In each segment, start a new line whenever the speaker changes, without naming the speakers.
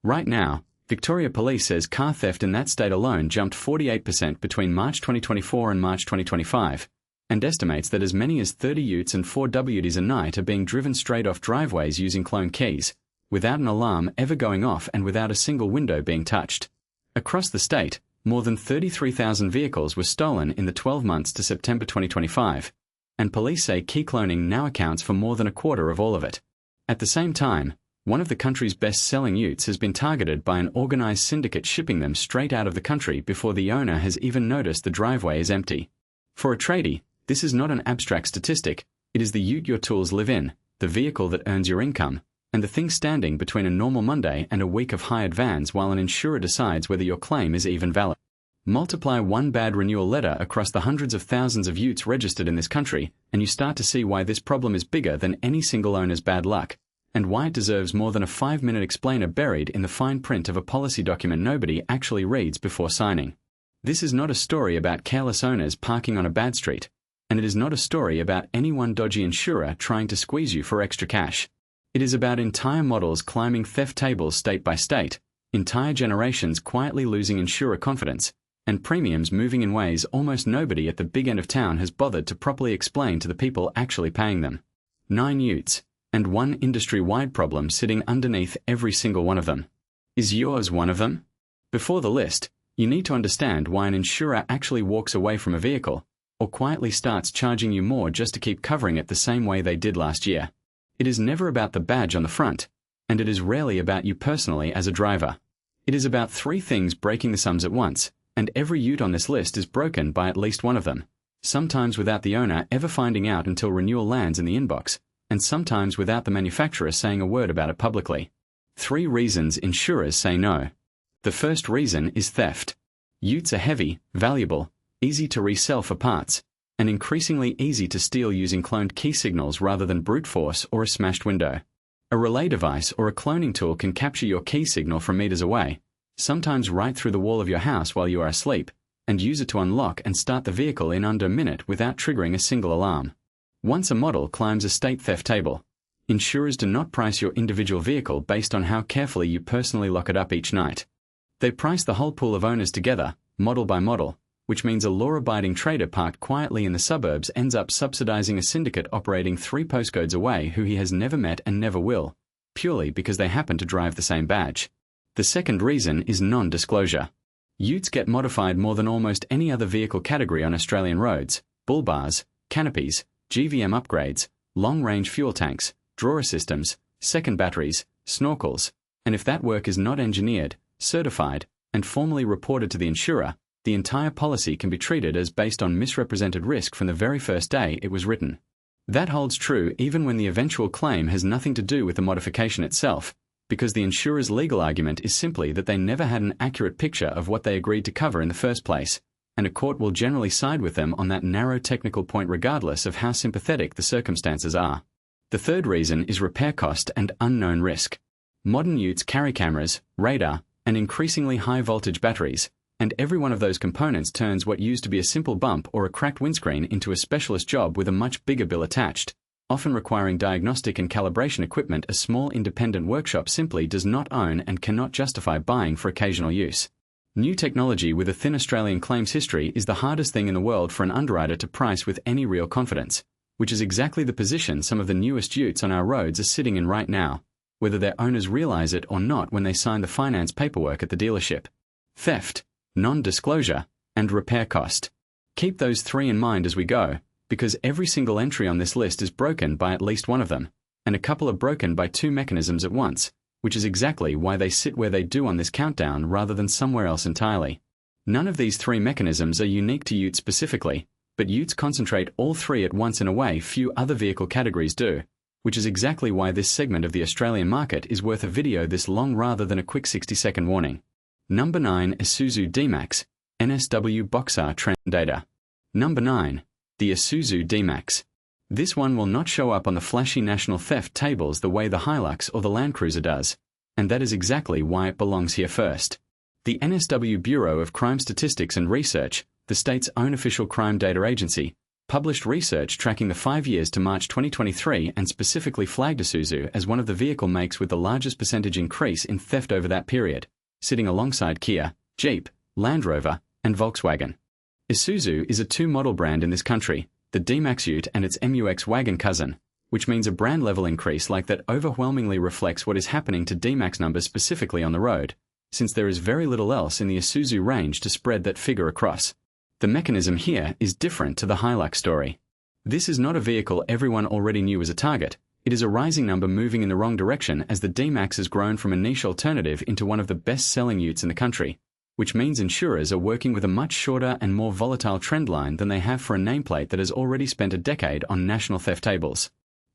Right now, Victoria Police says car theft in that state alone jumped 48% between March 2024 and March 2025, and estimates that as many as 30 utes and 4 WDs a night are being driven straight off driveways using cloned keys, without an alarm ever going off and without a single window being touched. Across the state, more than 33,000 vehicles were stolen in the 12 months to September 2025, and police say key cloning now accounts for more than a quarter of all of it. At the same time, one of the country's best-selling utes has been targeted by an organized syndicate shipping them straight out of the country before the owner has even noticed the driveway is empty. For a tradie, this is not an abstract statistic, it is the ute your tools live in, the vehicle that earns your income, and the thing standing between a normal Monday and a week of hired vans while an insurer decides whether your claim is even valid. Multiply one bad renewal letter across the hundreds of thousands of utes registered in this country, and you start to see why this problem is bigger than any single owner's bad luck, and why it deserves more than a 5-minute explainer buried in the fine print of a policy document nobody actually reads before signing. This is not a story about careless owners parking on a bad street, and it is not a story about any one dodgy insurer trying to squeeze you for extra cash. It is about entire models climbing theft tables state by state, entire generations quietly losing insurer confidence, and premiums moving in ways almost nobody at the big end of town has bothered to properly explain to the people actually paying them. 9 utes, and one industry-wide problem sitting underneath every single one of them. Is yours one of them? Before the list, you need to understand why an insurer actually walks away from a vehicle, or quietly starts charging you more just to keep covering it the same way they did last year. It is never about the badge on the front, and it is rarely about you personally as a driver. It is about 3 things breaking the sums at once, and every ute on this list is broken by at least one of them, sometimes without the owner ever finding out until renewal lands in the inbox, and sometimes without the manufacturer saying a word about it publicly. 3 reasons insurers say no. The first reason is theft. Utes are heavy, valuable, easy to resell for parts, and increasingly easy to steal using cloned key signals rather than brute force or a smashed window. A relay device or a cloning tool can capture your key signal from meters away, sometimes right through the wall of your house while you are asleep, and use it to unlock and start the vehicle in under a minute without triggering a single alarm. Once a model climbs a state theft table, insurers do not price your individual vehicle based on how carefully you personally lock it up each night. They price the whole pool of owners together, model by model, which means a law-abiding trader parked quietly in the suburbs ends up subsidizing a syndicate operating 3 postcodes away who he has never met and never will, purely because they happen to drive the same badge. The second reason is non-disclosure. Utes get modified more than almost any other vehicle category on Australian roads: bull bars, canopies, GVM upgrades, long-range fuel tanks, drawer systems, second batteries, snorkels, and if that work is not engineered, certified, and formally reported to the insurer, the entire policy can be treated as based on misrepresented risk from the very first day it was written. That holds true even when the eventual claim has nothing to do with the modification itself, because the insurer's legal argument is simply that they never had an accurate picture of what they agreed to cover in the first place, and a court will generally side with them on that narrow technical point regardless of how sympathetic the circumstances are. The third reason is repair cost and unknown risk. Modern utes carry cameras, radar, and increasingly high-voltage batteries, and every one of those components turns what used to be a simple bump or a cracked windscreen into a specialist job with a much bigger bill attached, often requiring diagnostic and calibration equipment a small independent workshop simply does not own and cannot justify buying for occasional use. New technology with a thin Australian claims history is the hardest thing in the world for an underwriter to price with any real confidence, which is exactly the position some of the newest utes on our roads are sitting in right now, whether their owners realize it or not when they sign the finance paperwork at the dealership. Theft, non-disclosure, and repair cost. Keep those 3 in mind as we go, because every single entry on this list is broken by at least one of them, and a couple are broken by 2 mechanisms at once, which is exactly why they sit where they do on this countdown rather than somewhere else entirely. None of these 3 mechanisms are unique to utes specifically, but utes concentrate all 3 at once in a way few other vehicle categories do, which is exactly why this segment of the Australian market is worth a video this long rather than a quick 60-second warning. Number 9, Isuzu D-Max, NSW Boxer Trend Data. Number 9, the Isuzu D-Max. This one will not show up on the flashy national theft tables the way the Hilux or the Land Cruiser does, and that is exactly why it belongs here first. The NSW Bureau of Crime Statistics and Research, the state's own official crime data agency, published research tracking the 5 years to March 2023 and specifically flagged Isuzu as one of the vehicle makes with the largest percentage increase in theft over that period, sitting alongside Kia, Jeep, Land Rover, and Volkswagen. Isuzu is a two-model brand in this country, the D-Max Ute and its MUX wagon cousin, which means a brand-level increase like that overwhelmingly reflects what is happening to D-Max numbers specifically on the road, since there is very little else in the Isuzu range to spread that figure across. The mechanism here is different to the Hilux story. This is not a vehicle everyone already knew was a target. It is a rising number moving in the wrong direction as the D-Max has grown from a niche alternative into one of the best-selling utes in the country, which means insurers are working with a much shorter and more volatile trend line than they have for a nameplate that has already spent a decade on national theft tables.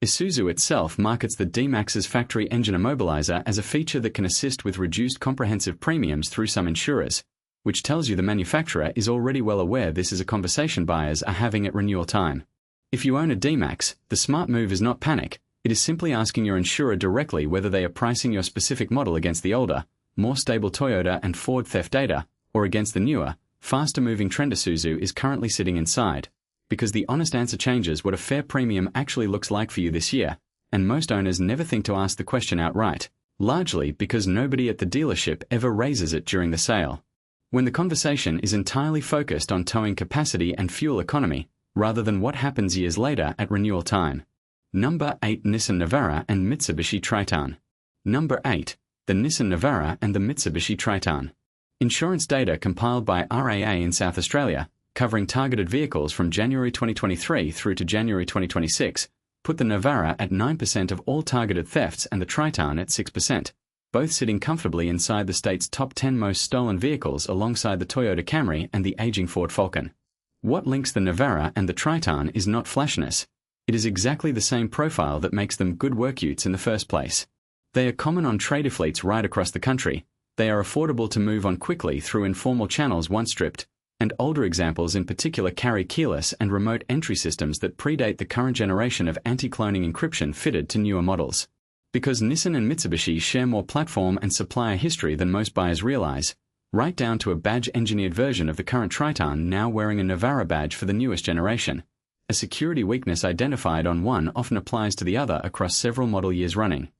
Isuzu itself markets the D-Max's factory engine immobilizer as a feature that can assist with reduced comprehensive premiums through some insurers, which tells you the manufacturer is already well aware this is a conversation buyers are having at renewal time. If you own a D-Max, the smart move is not panic, it is simply asking your insurer directly whether they are pricing your specific model against the older, more stable Toyota and Ford theft data, or against the newer, faster-moving trend Isuzu is currently sitting inside, because the honest answer changes what a fair premium actually looks like for you this year, and most owners never think to ask the question outright, largely because nobody at the dealership ever raises it during the sale. When the conversation is entirely focused on towing capacity and fuel economy, rather than what happens years later at renewal time. Number 8. Nissan Navara and Mitsubishi Triton. Number 8. The Nissan Navara and the Mitsubishi Triton. Insurance data compiled by RAA in South Australia, covering targeted vehicles from January 2023 through to January 2026, put the Navara at 9% of all targeted thefts and the Triton at 6%. Both sitting comfortably inside the state's top 10 most stolen vehicles alongside the Toyota Camry and the aging Ford Falcon. What links the Navara and the Triton is not flashiness. It is exactly the same profile that makes them good work utes in the first place. They are common on trader fleets right across the country. They are affordable to move on quickly through informal channels once stripped, and older examples in particular carry keyless and remote entry systems that predate the current generation of anti-cloning encryption fitted to newer models. Because Nissan and Mitsubishi share more platform and supplier history than most buyers realize, right down to a badge-engineered version of the current Triton now wearing a Navara badge for the newest generation. A security weakness identified on one often applies to the other across several model years running,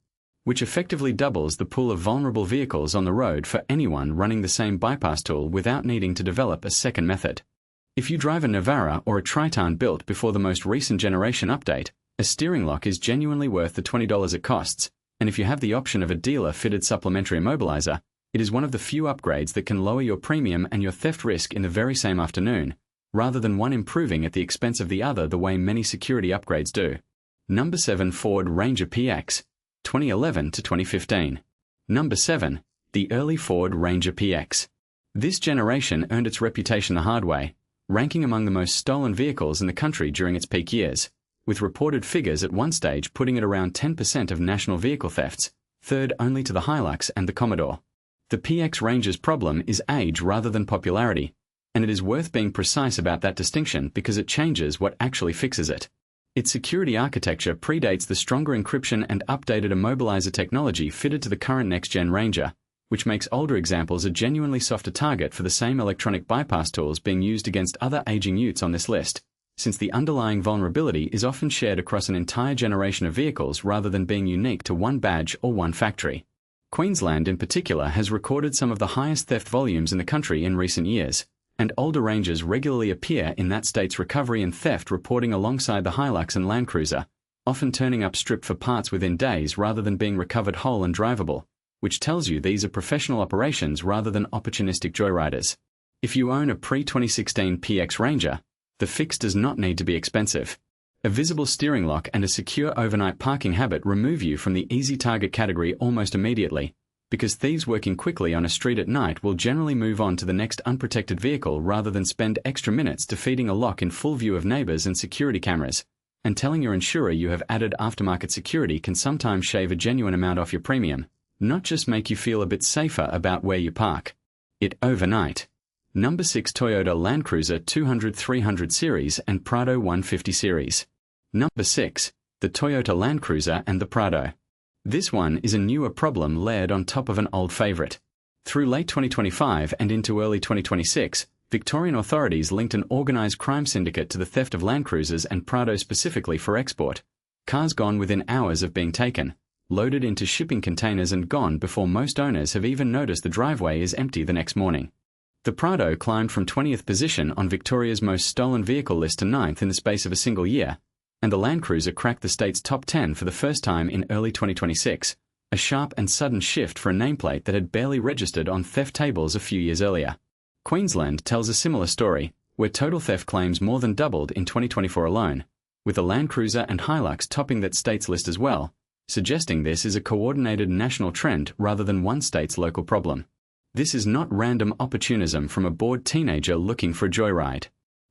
which effectively doubles the pool of vulnerable vehicles on the road for anyone running the same bypass tool without needing to develop a second method. If you drive a Navara or a Triton built before the most recent generation update, a steering lock is genuinely worth the $20 it costs, and if you have the option of a dealer-fitted supplementary immobilizer, it is one of the few upgrades that can lower your premium and your theft risk in the very same afternoon, rather than one improving at the expense of the other the way many security upgrades do. Number 7. Ford Ranger PX, 2011 to 2015. Number 7. The early Ford Ranger PX. This generation earned its reputation the hard way, ranking among the most stolen vehicles in the country during its peak years, with reported figures at one stage putting it around 10% of national vehicle thefts, third only to the Hilux and the Commodore. The PX Ranger's problem is age rather than popularity, and it is worth being precise about that distinction because it changes what actually fixes it. Its security architecture predates the stronger encryption and updated immobilizer technology fitted to the current next-gen Ranger, which makes older examples a genuinely softer target for the same electronic bypass tools being used against other aging utes on this list, since the underlying vulnerability is often shared across an entire generation of vehicles rather than being unique to one badge or one factory. Queensland in particular has recorded some of the highest theft volumes in the country in recent years, and older Rangers regularly appear in that state's recovery and theft reporting alongside the Hilux and Land Cruiser, often turning up stripped for parts within days rather than being recovered whole and drivable, which tells you these are professional operations rather than opportunistic joyriders. If you own a pre-2016 PX Ranger, the fix does not need to be expensive. A visible steering lock and a secure overnight parking habit remove you from the easy target category almost immediately, because thieves working quickly on a street at night will generally move on to the next unprotected vehicle rather than spend extra minutes defeating a lock in full view of neighbors and security cameras, and telling your insurer you have added aftermarket security can sometimes shave a genuine amount off your premium, not just make you feel a bit safer about where you park it overnight. Number 6. Toyota Land Cruiser 200-300 Series and Prado 150 Series. Number 6. The Toyota Land Cruiser and the Prado. This one is a newer problem layered on top of an old favorite. Through late 2025 and into early 2026, Victorian authorities linked an organised crime syndicate to the theft of Land Cruisers and Prado specifically for export. Cars gone within hours of being taken, loaded into shipping containers and gone before most owners have even noticed the driveway is empty the next morning. The Prado climbed from 20th position on Victoria's most stolen vehicle list to 9th in the space of a single year, and the Land Cruiser cracked the state's top 10 for the first time in early 2026, a sharp and sudden shift for a nameplate that had barely registered on theft tables a few years earlier. Queensland tells a similar story, where total theft claims more than doubled in 2024 alone, with the Land Cruiser and Hilux topping that state's list as well, suggesting this is a coordinated national trend rather than one state's local problem. This is not random opportunism from a bored teenager looking for a joyride.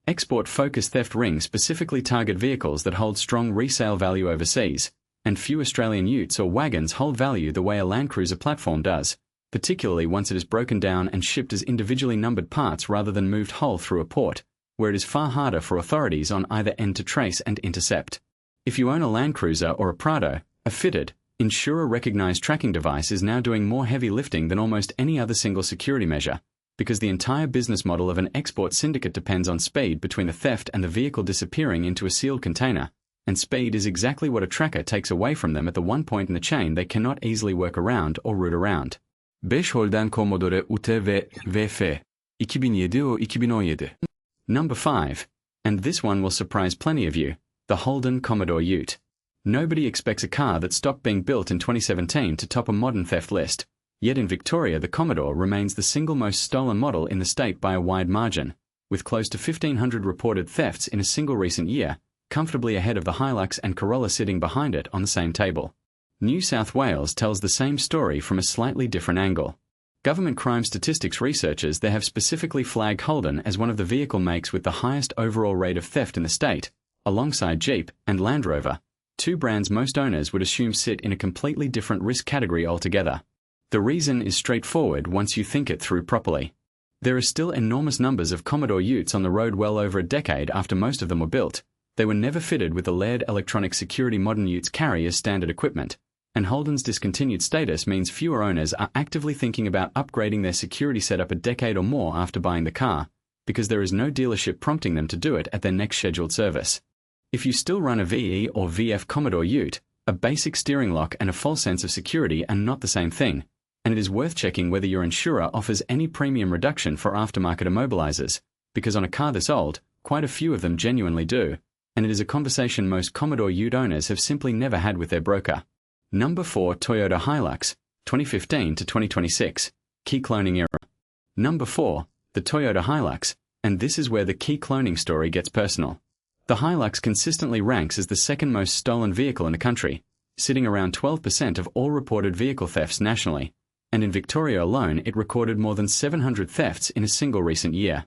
Export-focused theft rings specifically target vehicles that hold strong resale value overseas, and few Australian utes or wagons hold value the way a Land Cruiser platform does, particularly once it is broken down and shipped as individually numbered parts rather than moved whole through a port, where it is far harder for authorities on either end to trace and intercept. If you own a Land Cruiser or a Prado, a fitted, insurer-recognized tracking device is now doing more heavy lifting than almost any other single security measure, because the entire business model of an export syndicate depends on speed between the theft and the vehicle disappearing into a sealed container, and speed is exactly what a tracker takes away from them at the one point in the chain they cannot easily work around or route around.
5 Holden Commodore UTES VF 2007 or 2017.
Number 5. And this one will surprise plenty of you, the Holden Commodore Ute. Nobody expects a car that stopped being built in 2017 to top a modern theft list, yet in Victoria the Commodore remains the single most stolen model in the state by a wide margin, with close to 1,500 reported thefts in a single recent year, comfortably ahead of the Hilux and Corolla sitting behind it on the same table. New South Wales tells the same story from a slightly different angle. Government crime statistics researchers there have specifically flagged Holden as one of the vehicle makes with the highest overall rate of theft in the state, alongside Jeep and Land Rover, two brands most owners would assume sit in a completely different risk category altogether. The reason is straightforward once you think it through properly. There are still enormous numbers of Commodore Utes on the road well over a decade after most of them were built. They were never fitted with the layered electronic security modern Utes carry as standard equipment, and Holden's discontinued status means fewer owners are actively thinking about upgrading their security setup a decade or more after buying the car, because there is no dealership prompting them to do it at their next scheduled service. If you still run a VE or VF Commodore Ute, a basic steering lock and a false sense of security are not the same thing, and it is worth checking whether your insurer offers any premium reduction for aftermarket immobilizers, because on a car this old, quite a few of them genuinely do, and it is a conversation most Commodore Ute owners have simply never had with their broker. Number 4. Toyota Hilux, 2015 to 2026, key cloning era. Number 4. The Toyota Hilux, and this is where the key cloning story gets personal. The Hilux consistently ranks as the second most stolen vehicle in the country, sitting around 12% of all reported vehicle thefts nationally, and in Victoria alone it recorded more than 700 thefts in a single recent year.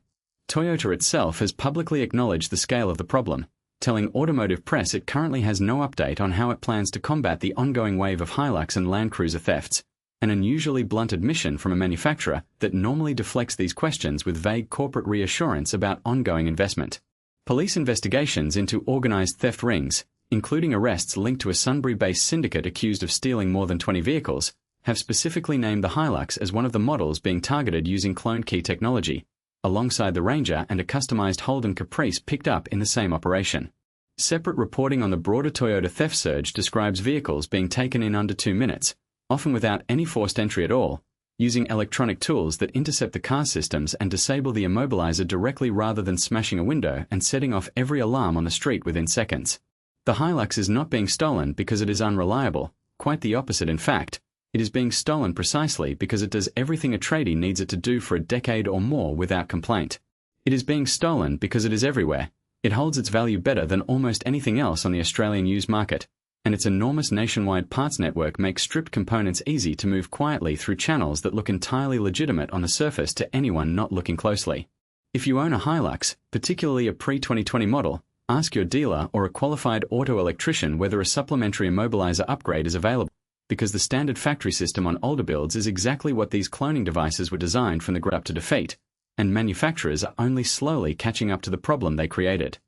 Toyota itself has publicly acknowledged the scale of the problem, telling Automotive Press it currently has no update on how it plans to combat the ongoing wave of Hilux and Land Cruiser thefts, an unusually blunt admission from a manufacturer that normally deflects these questions with vague corporate reassurance about ongoing investment. Police investigations into organised theft rings, including arrests linked to a Sunbury-based syndicate accused of stealing more than 20 vehicles, have specifically named the Hilux as one of the models being targeted using cloned key technology, alongside the Ranger and a customised Holden Caprice picked up in the same operation. Separate reporting on the broader Toyota theft surge describes vehicles being taken in under 2 minutes, often without any forced entry at all, using electronic tools that intercept the car systems and disable the immobilizer directly rather than smashing a window and setting off every alarm on the street within seconds. The Hilux is not being stolen because it is unreliable, quite the opposite in fact. It is being stolen precisely because it does everything a tradie needs it to do for a decade or more without complaint. It is being stolen because it is everywhere. It holds its value better than almost anything else on the Australian used market, and its enormous nationwide parts network makes stripped components easy to move quietly through channels that look entirely legitimate on the surface to anyone not looking closely. If you own a Hilux, particularly a pre-2020 model, ask your dealer or a qualified auto electrician whether a supplementary immobilizer upgrade is available, because the standard factory system on older builds is exactly what these cloning devices were designed from the ground up to defeat, and manufacturers are only slowly catching up to the problem they created.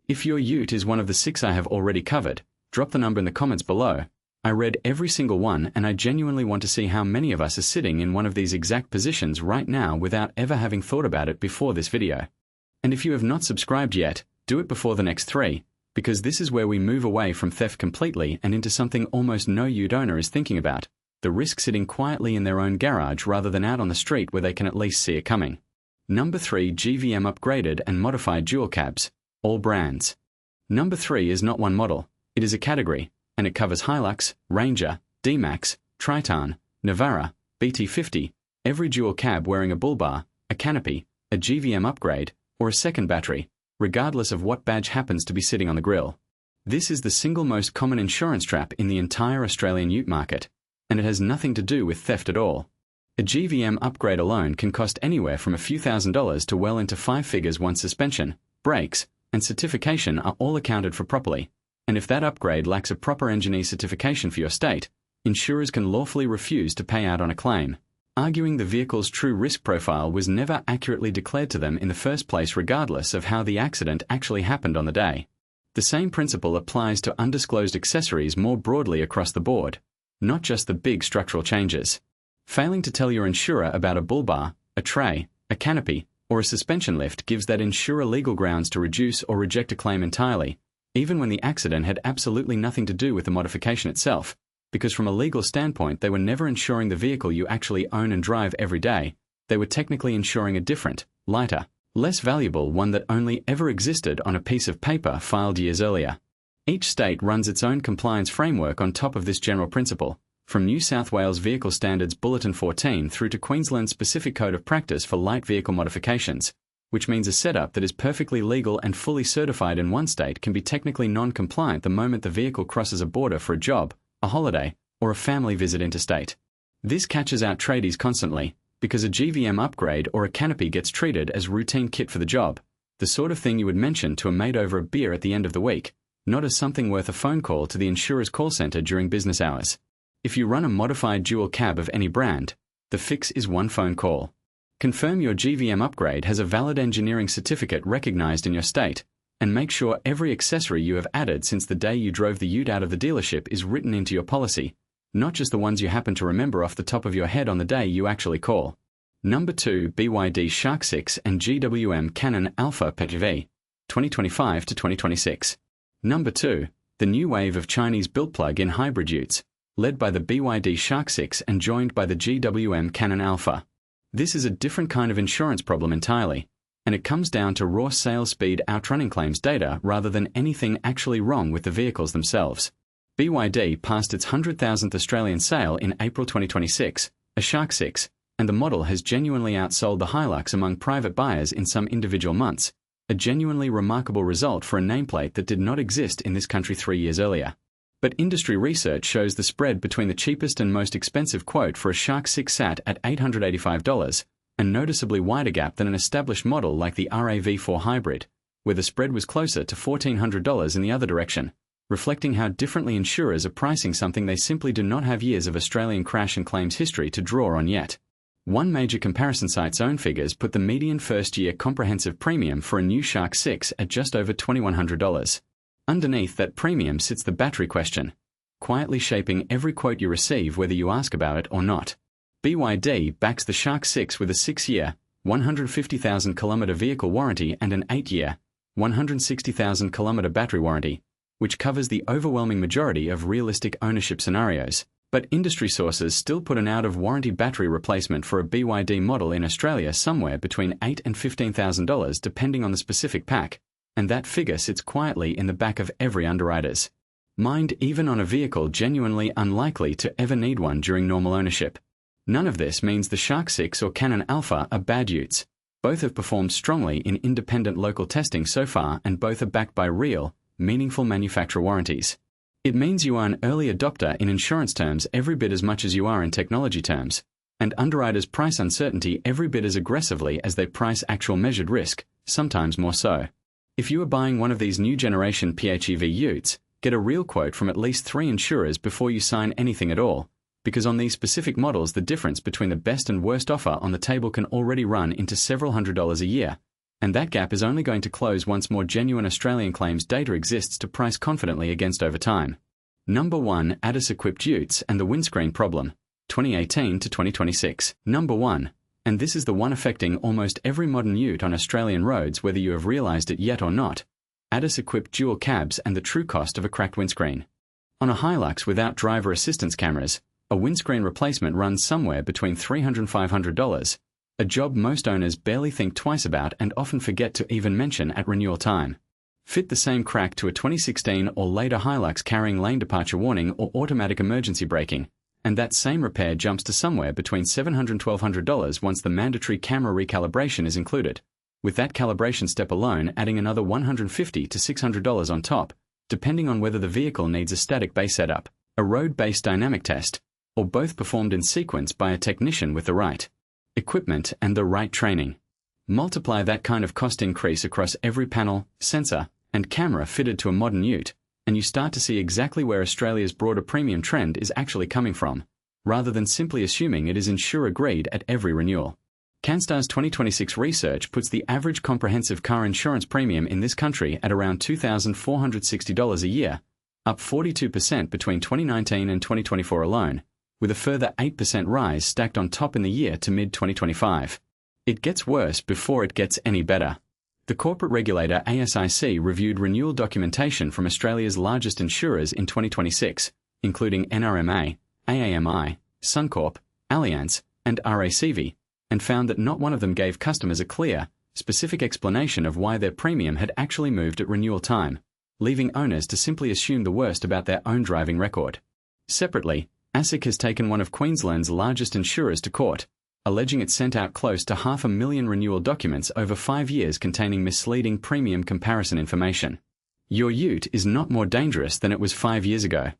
If your Ute is one of the 6 I have already covered, drop the number in the comments below. I read every single one, and I genuinely want to see how many of us are sitting in one of these exact positions right now without ever having thought about it before this video. And if you have not subscribed yet, do it before the next 3, because this is where we move away from theft completely and into something almost no UTE owner is thinking about: the risk sitting quietly in their own garage rather than out on the street where they can at least see it coming. Number 3, GVM upgraded and modified dual cabs, all brands. Number 3 is not one model, it is a category, and it covers Hilux, Ranger, D-Max, Triton, Navara, BT50, every dual cab wearing a bull bar, a canopy, a GVM upgrade, or a second battery, regardless of what badge happens to be sitting on the grille. This is the single most common insurance trap in the entire Australian ute market, and it has nothing to do with theft at all. A GVM upgrade alone can cost anywhere from a few $1,000s to well into 5 figures once suspension, brakes, and certification are all accounted for properly. And if that upgrade lacks a proper engineer certification for your state, insurers can lawfully refuse to pay out on a claim, arguing the vehicle's true risk profile was never accurately declared to them in the first place regardless of how the accident actually happened on the day. The same principle applies to undisclosed accessories more broadly across the board, not just the big structural changes. Failing to tell your insurer about a bull bar, a tray, a canopy, or a suspension lift gives that insurer legal grounds to reduce or reject a claim entirely, even when the accident had absolutely nothing to do with the modification itself, because from a legal standpoint they were never insuring the vehicle you actually own and drive every day, they were technically insuring a different, lighter, less valuable one that only ever existed on a piece of paper filed years earlier. Each state runs its own compliance framework on top of this general principle, from New South Wales Vehicle Standards Bulletin 14 through to Queensland's specific code of practice for light vehicle modifications, which means a setup that is perfectly legal and fully certified in one state can be technically non-compliant the moment the vehicle crosses a border for a job, a holiday, or a family visit interstate. This catches out tradies constantly, because a GVM upgrade or a canopy gets treated as routine kit for the job, the sort of thing you would mention to a mate over a beer at the end of the week, not as something worth a phone call to the insurer's call center during business hours. If you run a modified dual cab of any brand, the fix is one phone call. Confirm your GVM upgrade has a valid engineering certificate recognized in your state, and make sure every accessory you have added since the day you drove the ute out of the dealership is written into your policy, not just the ones you happen to remember off the top of your head on the day you actually call. Number 2, BYD Shark 6 and GWM Canon Alpha PHEV, 2025 to 2026. Number 2, the new wave of Chinese-built plug-in hybrid utes, led by the BYD Shark 6 and joined by the GWM Canon Alpha. This is a different kind of insurance problem entirely, and it comes down to raw sales speed outrunning claims data rather than anything actually wrong with the vehicles themselves. BYD passed its 100,000th Australian sale in April 2026, a Shark 6, and the model has genuinely outsold the Hilux among private buyers in some individual months, a genuinely remarkable result for a nameplate that did not exist in this country 3 years earlier. But industry research shows the spread between the cheapest and most expensive quote for a Shark 6 sat at $885, a noticeably wider gap than an established model like the RAV4 Hybrid, where the spread was closer to $1,400 in the other direction, reflecting how differently insurers are pricing something they simply do not have years of Australian crash and claims history to draw on yet. One major comparison site's own figures put the median first-year comprehensive premium for a new Shark 6 at just over $2,100. Underneath that premium sits the battery question, quietly shaping every quote you receive whether you ask about it or not. BYD backs the Shark 6 with a 6-year, 150,000-kilometre vehicle warranty and an 8-year, 160,000-kilometre battery warranty, which covers the overwhelming majority of realistic ownership scenarios. But industry sources still put an out-of-warranty battery replacement for a BYD model in Australia somewhere between $8,000 and $15,000 depending on the specific pack, and that figure sits quietly in the back of every underwriter's mind, even on a vehicle genuinely unlikely to ever need one during normal ownership. None of this means the Shark 6 or Canon Alpha are bad utes. Both have performed strongly in independent local testing so far, and both are backed by real, meaningful manufacturer warranties. It means you are an early adopter in insurance terms every bit as much as you are in technology terms, and underwriters price uncertainty every bit as aggressively as they price actual measured risk, sometimes more so. If you are buying one of these new generation PHEV utes, get a real quote from at least 3 insurers before you sign anything at all, because on these specific models the difference between the best and worst offer on the table can already run into several $100s a year, and that gap is only going to close once more genuine Australian claims data exists to price confidently against over time. Number 1. ADAS-equipped UTES and the windscreen problem, 2018 to 2026. Number 1. And this is the one affecting almost every modern ute on Australian roads, whether you have realised it yet or not. ADAS-equipped dual cabs and the true cost of a cracked windscreen. On a Hilux without driver assistance cameras, a windscreen replacement runs somewhere between $300 and $500, a job most owners barely think twice about and often forget to even mention at renewal time. Fit the same crack to a 2016 or later Hilux carrying lane departure warning or automatic emergency braking, and that same repair jumps to somewhere between $700 and $1,200 once the mandatory camera recalibration is included, with that calibration step alone adding another $150 to $600 on top, depending on whether the vehicle needs a static base setup, a road-based dynamic test, or both performed in sequence by a technician with the right equipment and the right training. Multiply that kind of cost increase across every panel, sensor, and camera fitted to a modern ute, and you start to see exactly where Australia's broader premium trend is actually coming from, rather than simply assuming it is insurer greed at every renewal. Canstar's 2026 research puts the average comprehensive car insurance premium in this country at around $2,460 a year, up 42% between 2019 and 2024 alone, with a further 8% rise stacked on top in the year to mid-2025. It gets worse before it gets any better. The corporate regulator ASIC reviewed renewal documentation from Australia's largest insurers in 2026, including NRMA, AAMI, Suncorp, Allianz, and RACV, and found that not one of them gave customers a clear, specific explanation of why their premium had actually moved at renewal time, leaving owners to simply assume the worst about their own driving record. Separately, ASIC has taken one of Queensland's largest insurers to court, alleging it sent out close to 500,000 renewal documents over 5 years containing misleading premium comparison information. Your ute is not more dangerous than it was 5 years ago.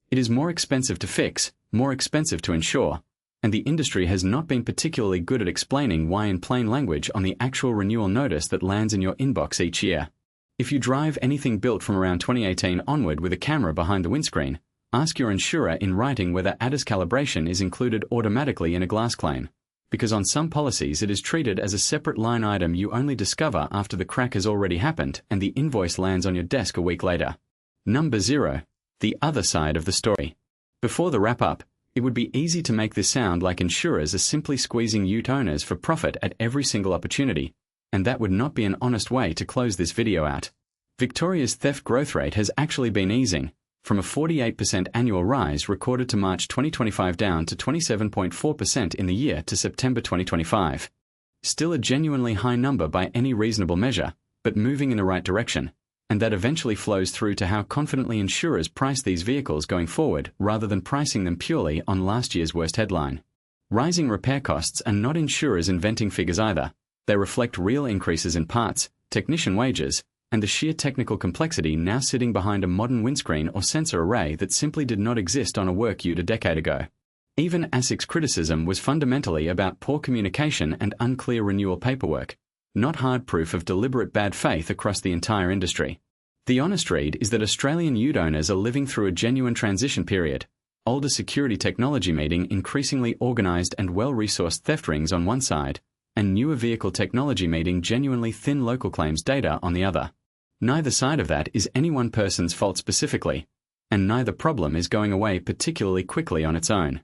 It is more expensive to fix, more expensive to insure, and the industry has not been particularly good at explaining why in plain language on the actual renewal notice that lands in your inbox each year. If you drive anything built from around 2018 onward with a camera behind the windscreen, ask your insurer in writing whether ADAS calibration is included automatically in a glass claim, because on some policies it is treated as a separate line item you only discover after the crack has already happened and the invoice lands on your desk a week later. Number 0. The other side of the story. Before the wrap-up, it would be easy to make this sound like insurers are simply squeezing ute owners for profit at every single opportunity, and that would not be an honest way to close this video out. Victoria's theft growth rate has actually been easing, from a 48% annual rise recorded to March 2025 down to 27.4% in the year to September 2025. Still a genuinely high number by any reasonable measure, but moving in the right direction, and that eventually flows through to how confidently insurers price these vehicles going forward rather than pricing them purely on last year's worst headline. Rising repair costs are not insurers inventing figures either. They reflect real increases in parts, technician wages, and the sheer technical complexity now sitting behind a modern windscreen or sensor array that simply did not exist on a work ute a decade ago. Even ASIC's criticism was fundamentally about poor communication and unclear renewal paperwork, not hard proof of deliberate bad faith across the entire industry. The honest read is that Australian ute owners are living through a genuine transition period, older security technology meeting increasingly organised and well-resourced theft rings on one side, and newer vehicle technology meeting genuinely thin local claims data on the other. Neither side of that is any one person's fault specifically, and neither problem is going away particularly quickly on its own.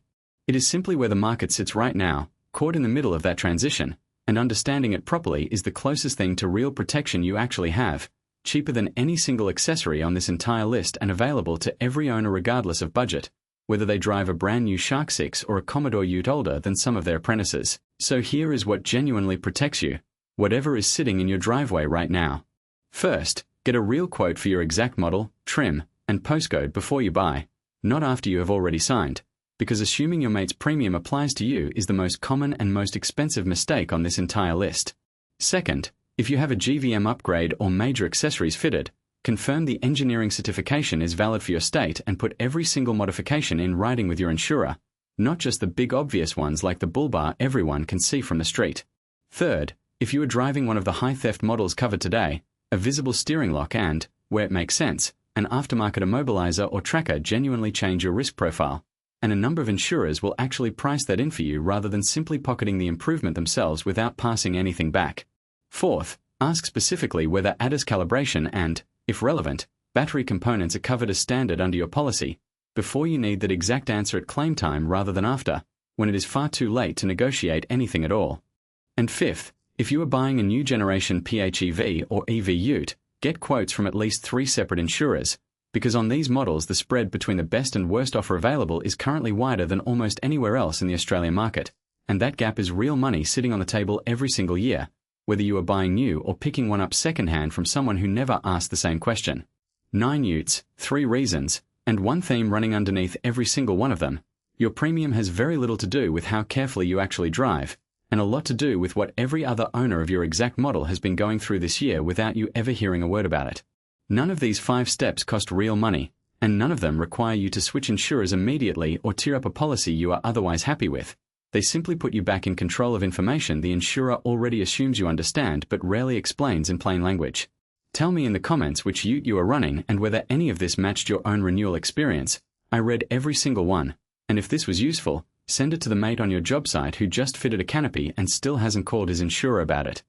It is simply where the market sits right now, caught in the middle of that transition, and understanding it properly is the closest thing to real protection you actually have, cheaper than any single accessory on this entire list and available to every owner regardless of budget, whether they drive a brand new Shark 6 or a Commodore ute older than some of their apprentices. So here is what genuinely protects you, whatever is sitting in your driveway right now. First, get a real quote for your exact model, trim, and postcode before you buy, not after you have already signed, because assuming your mate's premium applies to you is the most common and most expensive mistake on this entire list. Second, if you have a GVM upgrade or major accessories fitted, confirm the engineering certification is valid for your state and put every single modification in writing with your insurer, not just the big obvious ones like the bull bar everyone can see from the street. Third, if you are driving one of the high theft models covered today, a visible steering lock and, where it makes sense, an aftermarket immobilizer or tracker genuinely change your risk profile, and a number of insurers will actually price that in for you rather than simply pocketing the improvement themselves without passing anything back. Fourth, ask specifically whether ADAS calibration and, if relevant, battery components are covered as standard under your policy, before you need that exact answer at claim time rather than after, when it is far too late to negotiate anything at all. And fifth, if you are buying a new generation PHEV or EV ute, get quotes from at least 3 separate insurers, because on these models the spread between the best and worst offer available is currently wider than almost anywhere else in the Australian market, and that gap is real money sitting on the table every single year, whether you are buying new or picking one up secondhand from someone who never asked the same question. 9 utes, 3 reasons, and one theme running underneath every single one of them. Your premium has very little to do with how carefully you actually drive, and a lot to do with what every other owner of your exact model has been going through this year without you ever hearing a word about it. None of these 5 steps cost real money, and none of them require you to switch insurers immediately or tear up a policy you are otherwise happy with. They simply put you back in control of information the insurer already assumes you understand but rarely explains in plain language. Tell me in the comments which ute you are running and whether any of this matched your own renewal experience. I read every single one, and if this was useful, send it to the mate on your job site who just fitted a canopy and still hasn't called his insurer about it.